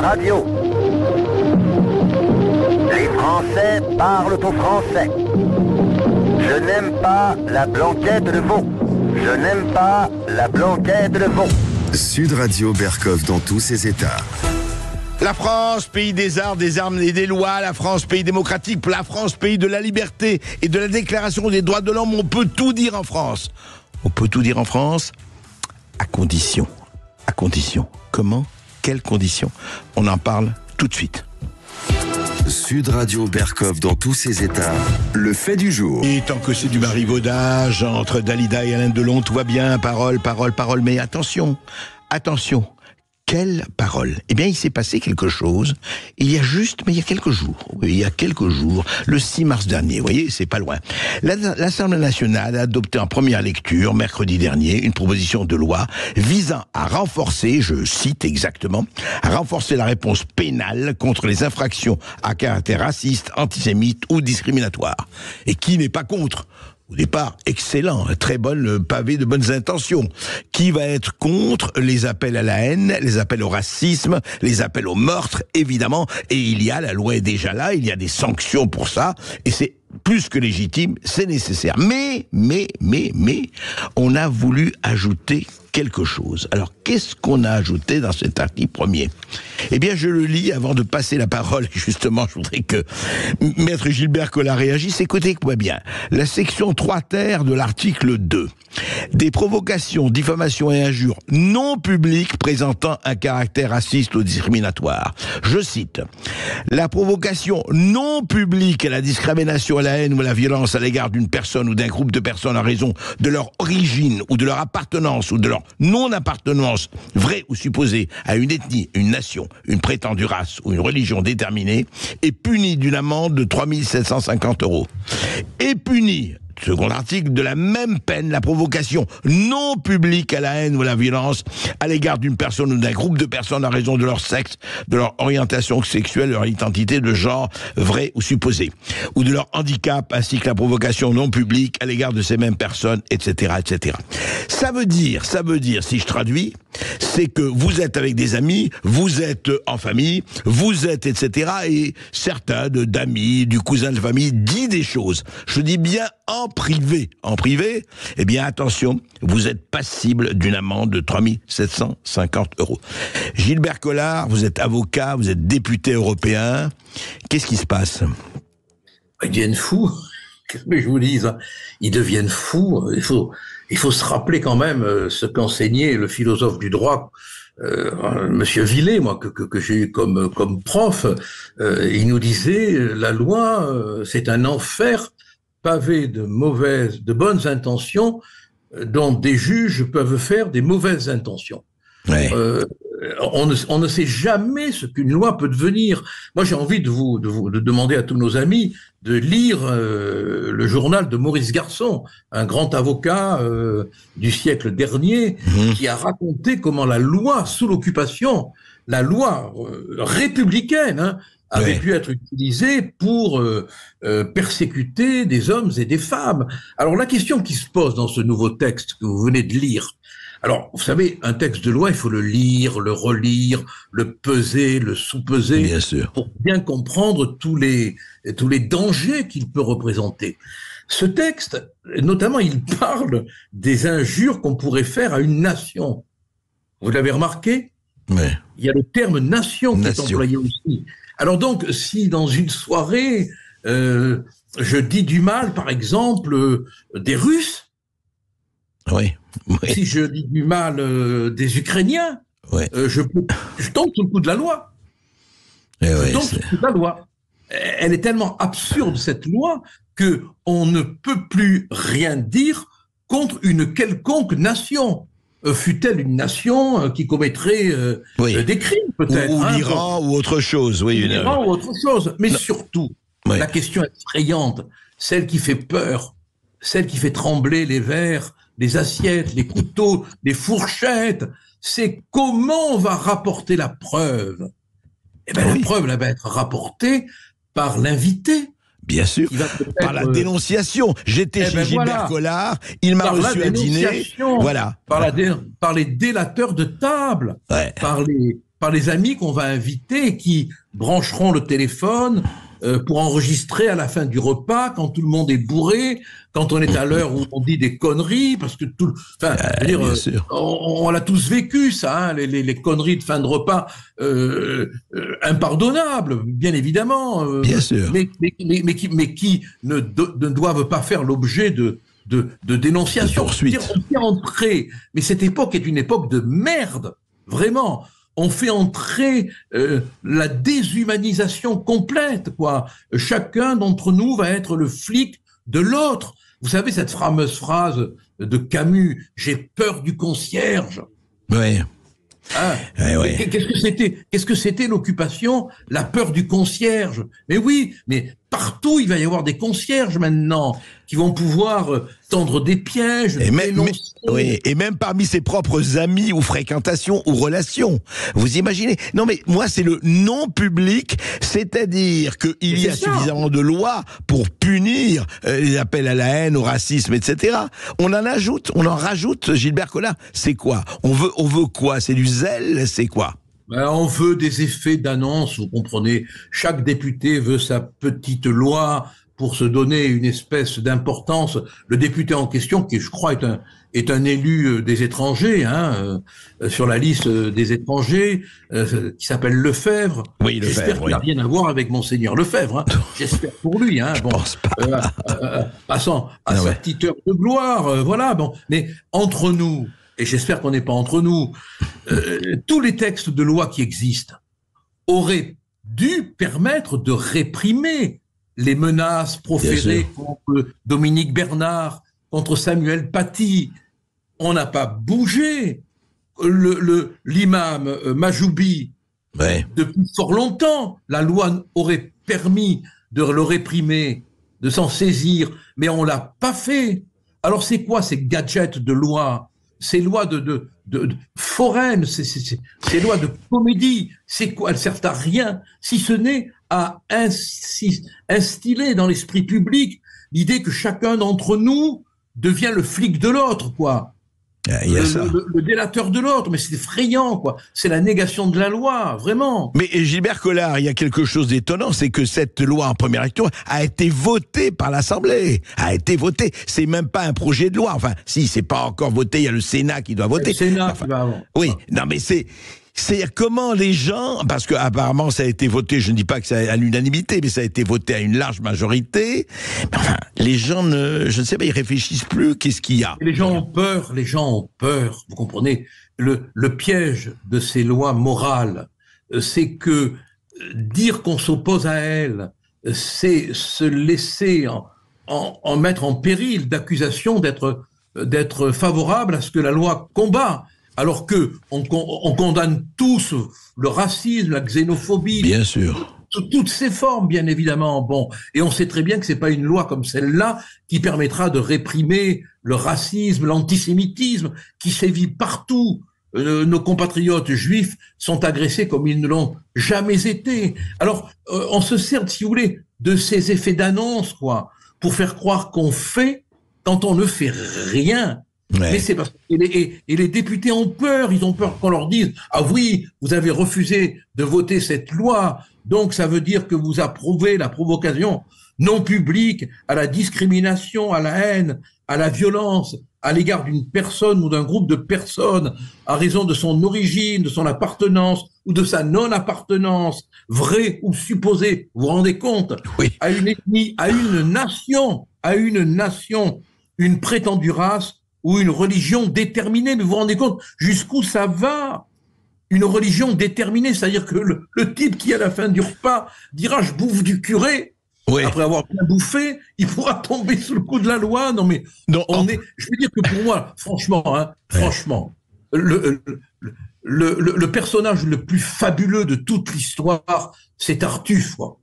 Radio. Les Français parlent au français. Je n'aime pas la blanquette de veau. Je n'aime pas la blanquette de veau. Sud Radio Berkov dans tous ses états. La France, pays des arts, des armes et des lois. La France, pays démocratique. La France, pays de la liberté et de la déclaration des droits de l'homme. On peut tout dire en France. On peut tout dire en France, à condition. À condition. Comment ? Quelles conditions ? On en parle tout de suite. Sud Radio Berkov dans tous ses états. Le fait du jour. Et tant que c'est du marivaudage entre Dalida et Alain Delon, tout va bien. Parole, parole, parole. Mais attention, attention. Quelle parole ? Eh bien, il s'est passé quelque chose il y a quelques jours. Oui, il y a quelques jours, le 6 mars dernier. Vous voyez, c'est pas loin. L'Assemblée nationale a adopté en première lecture, mercredi dernier, une proposition de loi visant à renforcer, je cite exactement, à renforcer la réponse pénale contre les infractions à caractère raciste, antisémite ou discriminatoire. Et qui n'est pas contre ? Au départ, excellent, très bonne pavé de bonnes intentions. Qui va être contre les appels à la haine, les appels au racisme, les appels au meurtre, évidemment. Et la loi est déjà là, il y a des sanctions pour ça, et c'est plus que légitime, c'est nécessaire. Mais, on a voulu ajouter quelque chose. Alors, qu'est-ce qu'on a ajouté dans cet article premier ? Eh bien, je le lis avant de passer la parole. Justement, je voudrais que Maître Gilbert Collard réagisse. Écoutez-moi bien. La section 3 ter de l'article 2. Des provocations, diffamations et injures non publiques présentant un caractère raciste ou discriminatoire. Je cite. La provocation non publique à la discrimination, à la haine ou à la violence à l'égard d'une personne ou d'un groupe de personnes en raison de leur origine ou de leur appartenance ou de leur non-appartenance, vraie ou supposée, à une ethnie, une nation, une prétendue race ou une religion déterminée, est punie d'une amende de 3 750 €. Est punie, second article, de la même peine, la provocation non publique à la haine ou à la violence à l'égard d'une personne ou d'un groupe de personnes en raison de leur sexe, de leur orientation sexuelle, de leur identité de genre, vraie ou supposée, ou de leur handicap, ainsi que la provocation non publique à l'égard de ces mêmes personnes, etc., etc. Ça veut dire, si je traduis, c'est que vous êtes avec des amis, vous êtes en famille, vous êtes, etc., et certains d'amis, du cousin de famille, dit des choses. Je dis bien en privé, eh bien attention, vous êtes passible d'une amende de 3 750 €. Gilbert Collard, vous êtes avocat, vous êtes député européen. Qu'est-ce qui se passe ? Ils deviennent fous. Qu'est-ce que je vous dis, hein ? Ils deviennent fous. Il faut se rappeler quand même ce qu'enseignait le philosophe du droit, Monsieur Villet, moi que j'ai eu comme prof. Il nous disait la loi, c'est un enfer pavé de bonnes intentions, dont des juges peuvent faire des mauvaises intentions. Ouais. On ne sait jamais ce qu'une loi peut devenir. Moi, j'ai envie de demander à tous nos amis de lire le journal de Maurice Garçon, un grand avocat du siècle dernier, qui a raconté comment la loi sous l'occupation, la loi républicaine, avait pu être utilisée pour persécuter des hommes et des femmes. Alors la question qui se pose dans ce nouveau texte que vous venez de lire, alors vous savez, un texte de loi, il faut le lire, le relire, le peser, le sous-peser, bien sûr, pour bien comprendre tous les dangers qu'il peut représenter. Ce texte, notamment, il parle des injures qu'on pourrait faire à une nation. Vous l'avez remarqué ? Ouais. Il y a le terme nation qui est employé aussi. Alors donc, si dans une soirée, je dis du mal, par exemple, des Russes, si je dis du mal des Ukrainiens, je tombe sous le coup de la loi. Je tombe sous le coup de la loi. Elle est tellement absurde, cette loi, que on ne peut plus rien dire contre une quelconque nation. Fût-elle une nation qui commettrait des crimes, peut-être. Ou l'Iran, ou autre chose. L'Iran ou autre chose. Mais surtout, la question effrayante, celle qui fait peur, celle qui fait trembler les verres, les assiettes, les couteaux, les fourchettes, c'est comment on va rapporter la preuve. Eh bien, la preuve, elle va être rapportée par l'invité. Bien sûr, par la dénonciation. J'étais chez Gilbert Collard, il m'a reçu à dîner. Voilà. Par les délateurs de table, par par les amis qu'on va inviter et qui brancheront le téléphone pour enregistrer à la fin du repas, quand tout le monde est bourré, quand on est à l'heure où on dit des conneries, parce que on l'a tous vécu, ça, hein, les conneries de fin de repas, impardonnables, bien évidemment, bien sûr, mais qui ne doivent pas faire l'objet de dénonciation. On fait entrer, mais cette époque est une époque de merde, vraiment. On fait entrer la déshumanisation complète, quoi. Chacun d'entre nous va être le flic de l'autre. Vous savez cette fameuse phrase de Camus, « J'ai peur du concierge ». Oui. Hein, ouais. Qu'est-ce que c'était l'occupation? La peur du concierge. Mais oui, mais partout il va y avoir des concierges maintenant qui vont pouvoir tendre des pièges. Et même parmi ses propres amis ou fréquentations ou relations. Vous imaginez? Non mais moi c'est le non public, c'est-à-dire qu'il y a suffisamment de lois pour punir les appels à la haine, au racisme, etc. On en rajoute, Gilbert Collard. C'est quoi? On veut quoi? C'est du zèle? C'est quoi? On veut des effets d'annonce, vous comprenez. Chaque député veut sa petite loi pour se donner une espèce d'importance. Le député en question, qui je crois est un élu des étrangers, hein, sur la liste des étrangers, qui s'appelle Lefebvre. Oui, Lefebvre. J'espère qu'il n'a rien à voir avec Monseigneur Lefebvre. Hein. J'espère pour lui. Hein. Bon, pense pas. À sa petite heure de gloire, voilà. Bon, mais entre nous, et j'espère qu'on n'est pas entre nous, tous les textes de loi qui existent auraient dû permettre de réprimer les menaces proférées contre Dominique Bernard, contre Samuel Paty. On n'a pas bougé. L'imam Majoubi, depuis fort longtemps, la loi aurait permis de le réprimer, de s'en saisir, mais on l'a pas fait. Alors c'est quoi ces gadgets de loi? Ces lois de foraines, ces lois de comédie, c'est quoi? Elles servent à rien, si ce n'est à instiller dans l'esprit public l'idée que chacun d'entre nous devient le flic de l'autre, quoi. Le délateur de l'autre, mais c'est effrayant, quoi. C'est la négation de la loi, vraiment. Mais Gilbert Collard, il y a quelque chose d'étonnant, c'est que cette loi en première lecture a été votée par l'Assemblée. C'est même pas un projet de loi. Enfin, si, c'est pas encore voté, il y a le Sénat qui doit voter. Le Sénat qui va avant. Oui, non mais c'est comment les gens, parce que apparemment ça a été voté, je ne dis pas que c'est à l'unanimité, mais ça a été voté à une large majorité. Mais enfin, les gens je ne sais pas, ils réfléchissent plus. Qu'est-ce qu'il y a? Les gens ont peur. Vous comprenez? Le piège de ces lois morales, c'est que dire qu'on s'oppose à elles, c'est se laisser en mettre en péril d'accusations d'être favorable à ce que la loi combat. Alors que on condamne tous le racisme, la xénophobie, bien sûr, toutes ces formes, bien évidemment. Bon, et on sait très bien que c'est pas une loi comme celle-là qui permettra de réprimer le racisme, l'antisémitisme qui sévit partout. Nos compatriotes juifs sont agressés comme ils ne l'ont jamais été. Alors, on se sert, si vous voulez, de ces effets d'annonce, quoi, pour faire croire qu'on fait quand on ne fait rien. Mais c'est parce que les députés ont peur, ils ont peur qu'on leur dise « Ah oui, vous avez refusé de voter cette loi, donc ça veut dire que vous approuvez la provocation non publique à la discrimination, à la haine, à la violence, à l'égard d'une personne ou d'un groupe de personnes à raison de son origine, de son appartenance ou de sa non-appartenance, vraie ou supposée, vous vous rendez compte? Oui. À une ethnie, à une nation, une prétendue race, ou une religion déterminée, mais vous vous rendez compte jusqu'où ça va? Une religion déterminée, c'est-à-dire que le type qui à la fin du repas dira « je bouffe du curé », après avoir bien bouffé, il pourra tomber sous le coup de la loi. Non mais, je veux dire que pour moi, franchement, le personnage le plus fabuleux de toute l'histoire, c'est Tartuffe, quoi.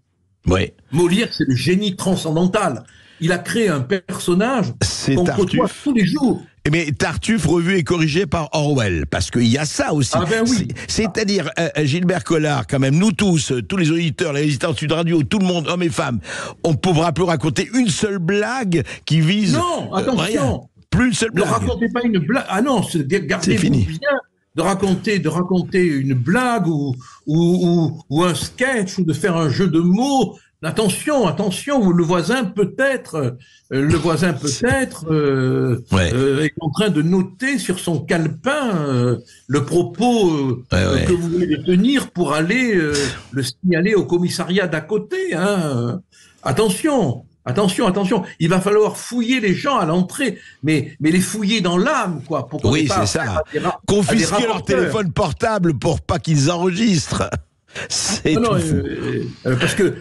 Oui. Molière, c'est le génie transcendantal. Il a créé un personnage qu'on côtoie tous les jours. Mais Tartuffe revu et corrigé par Orwell, parce qu'il y a ça aussi. Ah ben oui. C'est-à-dire, Gilbert Collard, quand même, nous tous les auditeurs, les résidents de Sud Radio, tout le monde, hommes et femmes, on ne pourra plus raconter une seule blague qui vise... Non, attention. Rien. Plus une seule blague. Ne racontez pas une blague. Ah non, gardez-vous bien de raconter une blague ou un sketch ou de faire un jeu de mots. Attention, le voisin peut-être est en train de noter sur son calepin le propos que vous voulez tenir pour aller le signaler au commissariat d'à côté. Hein. Attention. Il va falloir fouiller les gens à l'entrée, mais les fouiller dans l'âme, quoi. Pour oui, c'est ça. Confisquer leur téléphone portable pour pas qu'ils enregistrent. C'est non, parce que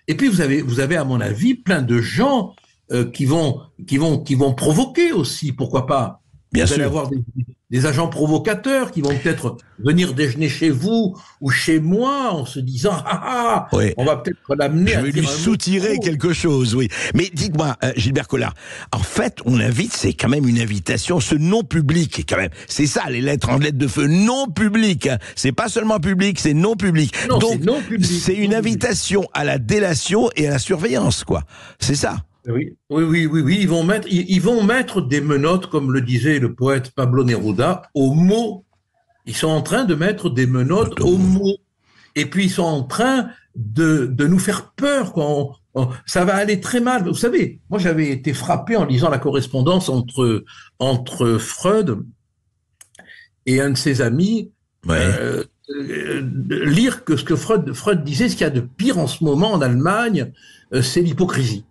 et puis vous avez à mon avis plein de gens qui vont provoquer aussi, pourquoi pas. Bien sûr. Vous allez avoir des agents provocateurs qui vont peut-être venir déjeuner chez vous ou chez moi en se disant on va peut-être l'amener. Je vais lui soutirer quelque chose, oui. Mais dites-moi, Gilbert Collard, en fait, on invite, c'est quand même une invitation, ce non public, quand même. C'est ça, les lettres en lettres de feu, non public. Hein. C'est pas seulement public, c'est non public. Non, donc c'est non public. C'est une invitation à la délation et à la surveillance, quoi. C'est ça. Oui. Ils vont mettre des menottes, comme le disait le poète Pablo Neruda, aux mots. Ils sont en train de mettre des menottes aux mots. Et puis ils sont en train de nous faire peur, quoi. Ça va aller très mal. Vous savez, moi j'avais été frappé en lisant la correspondance entre Freud et un de ses amis. Lire que ce que Freud disait, ce qu'il y a de pire en ce moment en Allemagne, c'est l'hypocrisie.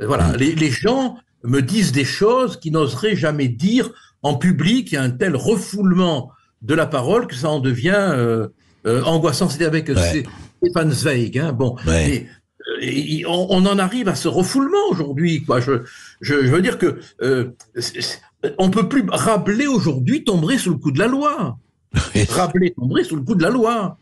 Voilà, les gens me disent des choses qu'ils n'oseraient jamais dire en public. Il y a un tel refoulement de la parole que ça en devient angoissant. C'était avec Stefan Zweig. Hein. Bon, on en arrive à ce refoulement aujourd'hui, quoi. Je veux dire que on peut plus. Rabelais aujourd'hui tomberait sous le coup de la loi. Rabelais tomberait sous le coup de la loi.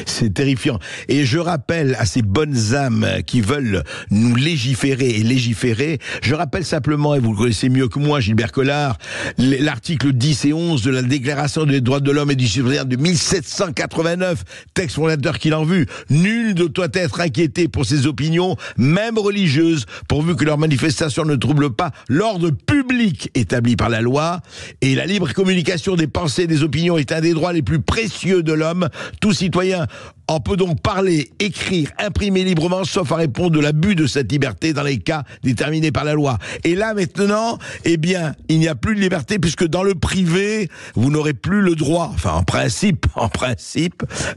C'est terrifiant. Et je rappelle à ces bonnes âmes qui veulent nous légiférer, je rappelle simplement, et vous le connaissez mieux que moi, Gilbert Collard, l'article 10 et 11 de la Déclaration des droits de l'homme et du citoyen de 1789, texte fondateur qu'il en vue. Nul ne doit être inquiété pour ses opinions, même religieuses, pourvu que leur manifestation ne trouble pas l'ordre public établi par la loi. Et la libre communication des pensées et des opinions est un des droits les plus précieux de l'homme. Tout citoyen en peut donc parler, écrire, imprimer librement, sauf à répondre de l'abus de cette liberté dans les cas déterminés par la loi. Et là, maintenant, il n'y a plus de liberté, puisque dans le privé, vous n'aurez plus le droit, enfin, en principe,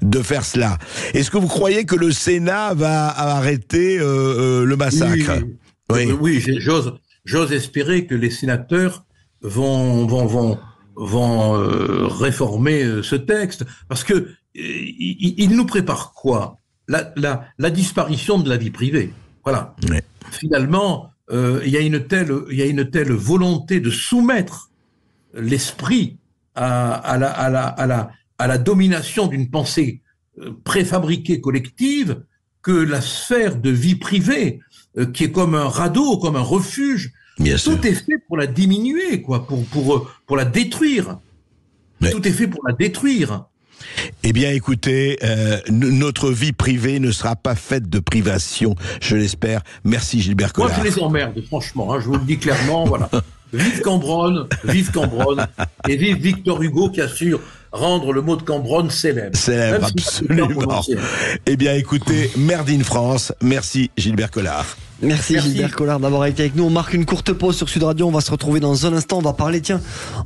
de faire cela. Est-ce que vous croyez que le Sénat va arrêter le massacre? Oui, j'ose espérer que les sénateurs vont réformer ce texte, parce que il nous prépare quoi? La disparition de la vie privée. Voilà. Ouais. Finalement, il y a une telle volonté de soumettre l'esprit à la domination d'une pensée préfabriquée collective, que la sphère de vie privée, qui est comme un radeau, comme un refuge, tout est fait pour la diminuer, quoi, pour la détruire. Ouais. Tout est fait pour la détruire. Eh bien, écoutez, notre vie privée ne sera pas faite de privation, je l'espère. Merci Gilbert Collard. Moi, je les emmerde, franchement, hein, je vous le dis clairement, voilà. Vive Cambronne, et vive Victor Hugo qui a su rendre le mot de Cambronne célèbre. Célèbre, absolument. Eh bien, écoutez, Merde in France, merci Gilbert Collard. Merci Gilbert Collard d'avoir été avec nous. On marque une courte pause sur Sud Radio. On va se retrouver dans un instant. On va parler,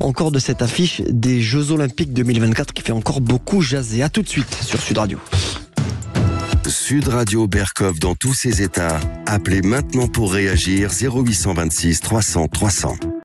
encore de cette affiche des Jeux Olympiques 2024 qui fait encore beaucoup jaser. À tout de suite sur Sud Radio. Sud Radio Berkov dans tous ses états. Appelez maintenant pour réagir 0826 300 300.